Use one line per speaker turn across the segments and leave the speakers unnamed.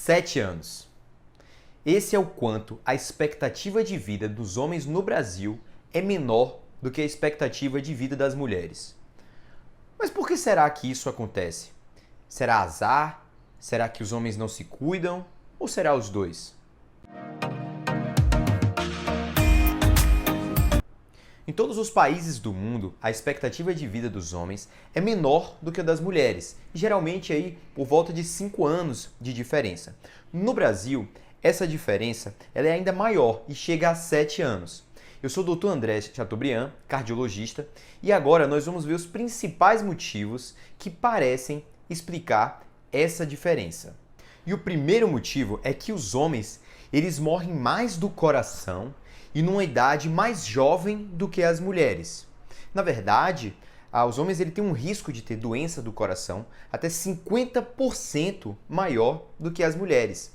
7 anos. Esse é o quanto a expectativa de vida dos homens no Brasil é menor do que a expectativa de vida das mulheres. Mas por que será que isso acontece? Será azar? Será que os homens não se cuidam? Ou será os dois? Em todos os países do mundo, a expectativa de vida dos homens é menor do que a das mulheres, geralmente aí por volta de 5 anos de diferença. No Brasil, essa diferença ela é ainda maior e chega a 7 anos. Eu sou o Dr. André Chateaubriand, cardiologista, e agora nós vamos ver os principais motivos que parecem explicar essa diferença. E o primeiro motivo é que os homens, eles morrem mais do coração e numa idade mais jovem do que as mulheres. Na verdade, os homens têm um risco de ter doença do coração até 50% maior do que as mulheres.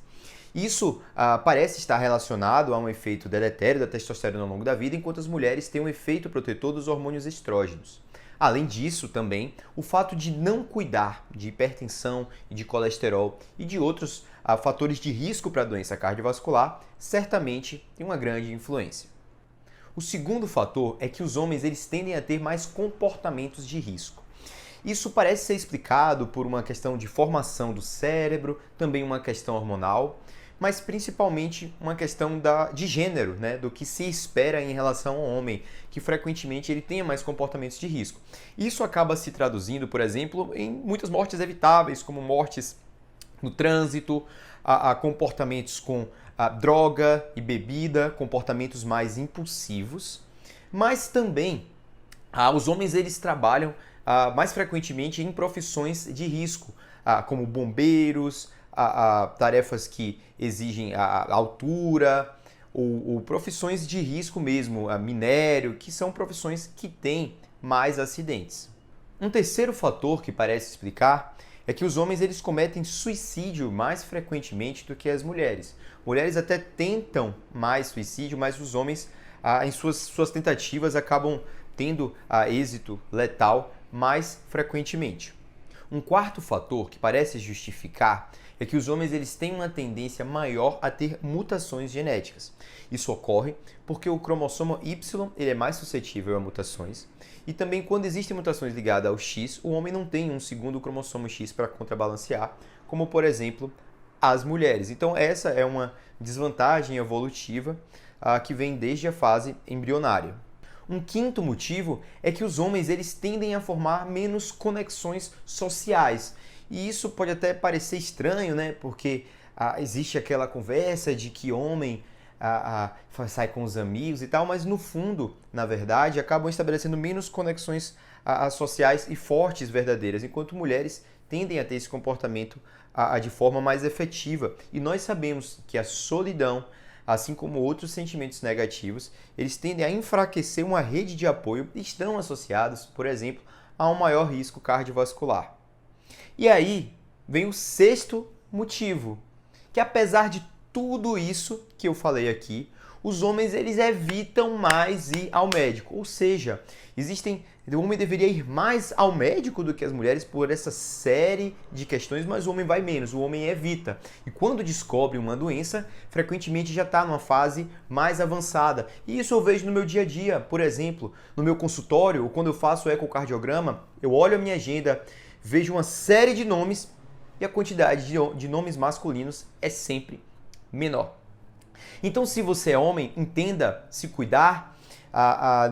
Isso parece estar relacionado a um efeito deletério da testosterona ao longo da vida, enquanto as mulheres têm um efeito protetor dos hormônios estrógenos. Além disso, também, o fato de não cuidar de hipertensão e de colesterol e de outros fatores de risco para a doença cardiovascular certamente tem uma grande influência. O segundo fator é que os homens tendem a ter mais comportamentos de risco. Isso parece ser explicado por uma questão de formação do cérebro, também uma questão hormonal, mas principalmente uma questão de gênero, né? Do que se espera em relação ao homem, que frequentemente ele tenha mais comportamentos de risco. Isso acaba se traduzindo, por exemplo, em muitas mortes evitáveis, como mortes no trânsito, a comportamentos com droga e bebida, comportamentos mais impulsivos, mas também os homens trabalham mais frequentemente em profissões de risco, como bombeiros, tarefas que exigem a altura, ou profissões de risco mesmo, minério, que são profissões que têm mais acidentes. Um terceiro fator que parece explicar é que os homens cometem suicídio mais frequentemente do que as mulheres. Mulheres até tentam mais suicídio, mas os homens, em suas tentativas, acabam tendo êxito letal mais frequentemente. Um quarto fator que parece justificar é que os homens têm uma tendência maior a ter mutações genéticas. Isso ocorre porque o cromossomo Y é mais suscetível a mutações e também quando existem mutações ligadas ao X, o homem não tem um segundo cromossomo X para contrabalancear, como por exemplo as mulheres. Então essa é uma desvantagem evolutiva que vem desde a fase embrionária. Um quinto motivo é que os homens tendem a formar menos conexões sociais. E isso pode até parecer estranho, né? Porque existe aquela conversa de que homem sai com os amigos e tal, mas no fundo, na verdade, acabam estabelecendo menos conexões sociais e fortes, verdadeiras, enquanto mulheres tendem a ter esse comportamento de forma mais efetiva. E nós sabemos que a solidão, assim como outros sentimentos negativos, eles tendem a enfraquecer uma rede de apoio e estão associados, por exemplo, a um maior risco cardiovascular. E aí vem o sexto motivo, que apesar de tudo isso que eu falei aqui, os homens evitam mais ir ao médico. Ou seja, o homem deveria ir mais ao médico do que as mulheres por essa série de questões, mas o homem vai menos, o homem evita. E quando descobre uma doença, frequentemente já está numa fase mais avançada. E isso eu vejo no meu dia a dia. Por exemplo, no meu consultório, ou quando eu faço o ecocardiograma, eu olho a minha agenda, vejo uma série de nomes e a quantidade de nomes masculinos é sempre menor. Então, se você é homem, entenda, se cuidar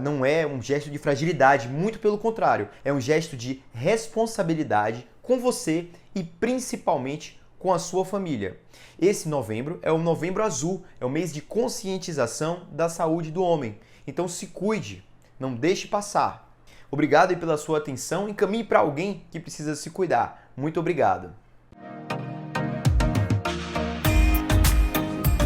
não é um gesto de fragilidade, muito pelo contrário, é um gesto de responsabilidade com você e principalmente com a sua família. Esse novembro é o Novembro Azul, é o mês de conscientização da saúde do homem. Então, se cuide, não deixe passar. Obrigado pela sua atenção e encaminhe para alguém que precisa se cuidar. Muito obrigado.